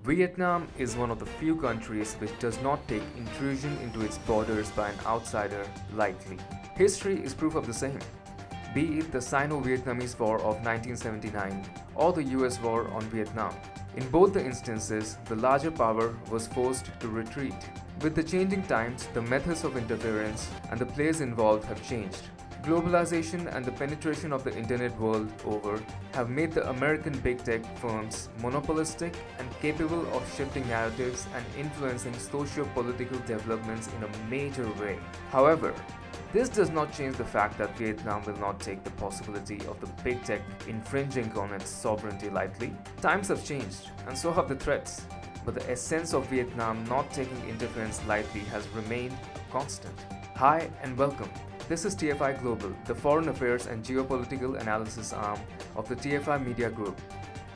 Vietnam is one of the few countries which does not take intrusion into its borders by an outsider lightly. History is proof of the same. Be it the Sino-Vietnamese War of 1979 or the US War on Vietnam. In both the instances, the larger power was forced to retreat. With the changing times, the methods of interference and the players involved have changed. Globalization and the penetration of the internet world over have made the American big tech firms monopolistic and capable of shifting narratives and influencing socio-political developments in a major way. However, this does not change the fact that Vietnam will not take the possibility of the big tech infringing on its sovereignty lightly. Times have changed, and so have the threats, but the essence of Vietnam not taking interference lightly has remained constant. Hi and welcome. This is TFI Global, the foreign affairs and geopolitical analysis arm of the TFI Media Group.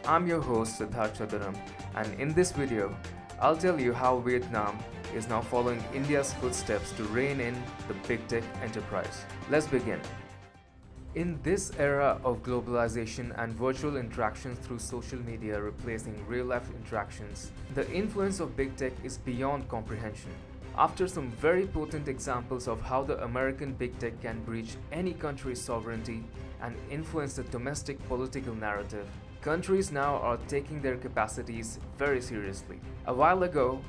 I'm your host Siddharth Chadaram, and in this video, I'll tell you how Vietnam is now following India's footsteps to rein in the big tech enterprise. Let's begin. In this era of globalization and virtual interactions through social media replacing real-life interactions, the influence of big tech is beyond comprehension. After some very potent examples of how the American big tech can breach any country's sovereignty and influence the domestic political narrative, countries now are taking their capacities very seriously. A while ago,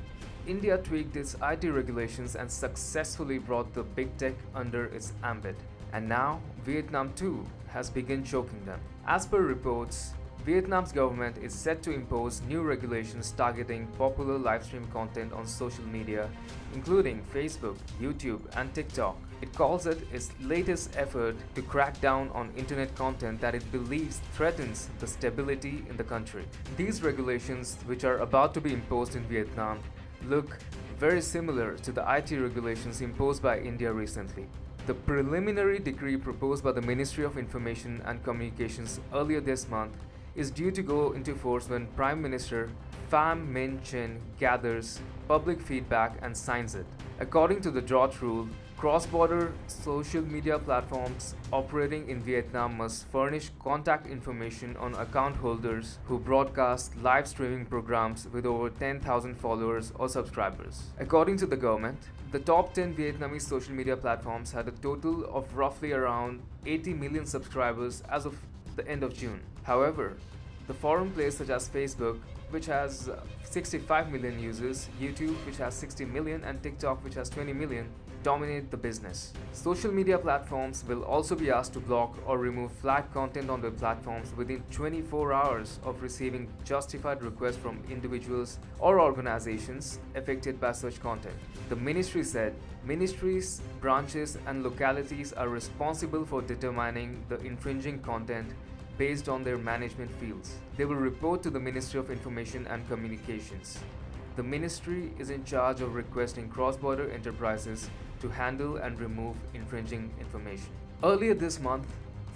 India tweaked its IT regulations and successfully brought the big tech under its ambit. And now, Vietnam too has begun choking them. As per reports, Vietnam's government is set to impose new regulations targeting popular livestream content on social media, including Facebook, YouTube, and TikTok. It calls it its latest effort to crack down on internet content that it believes threatens the stability in the country. These regulations, which are about to be imposed in Vietnam, look very similar to the IT regulations imposed by India recently. The preliminary decree proposed by the Ministry of Information and Communications earlier this month is due to go into force when Prime Minister Pham Minh Chinh gathers public feedback and signs it. According to the draft rule, cross-border social media platforms operating in Vietnam must furnish contact information on account holders who broadcast live streaming programs with over 10,000 followers or subscribers. According to the government, the top 10 Vietnamese social media platforms had a total of roughly around 80 million subscribers as of the end of June. However, the foreign players such as Facebook, which has 65 million users, YouTube, which has 60 million, and TikTok, which has 20 million, dominate the business. Social media platforms will also be asked to block or remove flagged content on their platforms within 24 hours of receiving justified requests from individuals or organizations affected by such content. The ministry said ministries, branches, and localities are responsible for determining the infringing content based on their management fields. They will report to the Ministry of Information and Communications. The ministry is in charge of requesting cross-border enterprises to handle and remove infringing information. Earlier this month,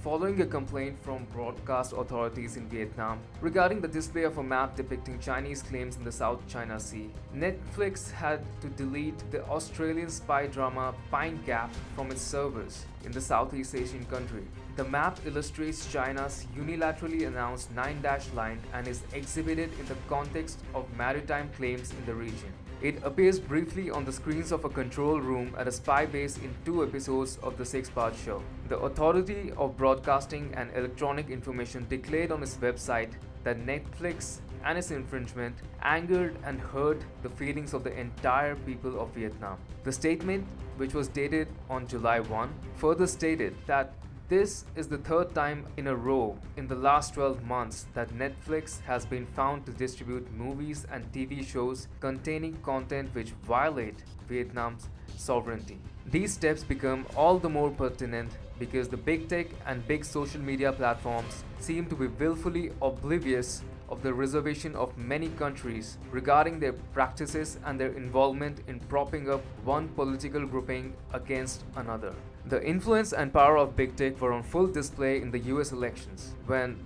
following a complaint from broadcast authorities in Vietnam regarding the display of a map depicting Chinese claims in the South China Sea, Netflix had to delete the Australian spy drama Pine Gap from its servers in the Southeast Asian country. The map illustrates China's unilaterally announced 9-dash line and is exhibited in the context of maritime claims in the region. It appears briefly on the screens of a control room at a spy base in 2 episodes of the 6-part show. The Authority of Broadcasting and Electronic Information declared on its website that Netflix and its infringement angered and hurt the feelings of the entire people of Vietnam. The statement, which was dated on July 1, further stated that this is the third time in a row in the last 12 months that Netflix has been found to distribute movies and TV shows containing content which violate Vietnam's sovereignty. These steps become all the more pertinent because the big tech and big social media platforms seem to be willfully oblivious of the reservation of many countries regarding their practices and their involvement in propping up one political grouping against another. The influence and power of big tech were on full display in the US elections when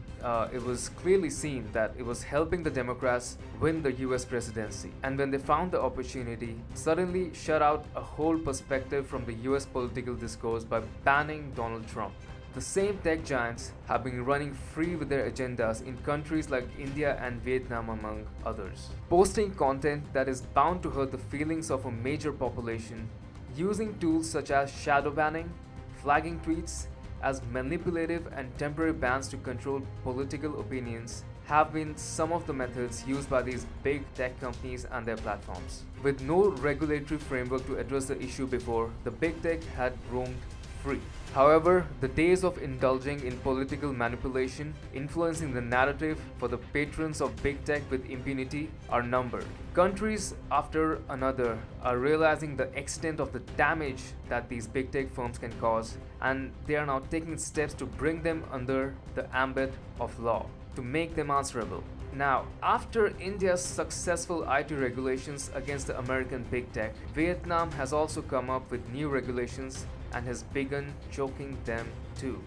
it was clearly seen that it was helping the Democrats win the US presidency. And when they found the opportunity, suddenly shut out a whole perspective from the US political discourse by banning Donald Trump. The same tech giants have been running free with their agendas in countries like India and Vietnam, among others, posting content that is bound to hurt the feelings of a major population, using tools such as shadow banning, flagging tweets as manipulative and temporary bans to control political opinions have been some of the methods used by these big tech companies and their platforms. With no regulatory framework to address the issue before, the big tech had roamed free. However, the days of indulging in political manipulation, influencing the narrative for the patrons of big tech with impunity, are numbered. Countries after another are realizing the extent of the damage that these big tech firms can cause, and they are now taking steps to bring them under the ambit of law, to make them answerable. Now, after India's successful IT regulations against the American big tech, Vietnam has also come up with new regulations and has begun choking them too.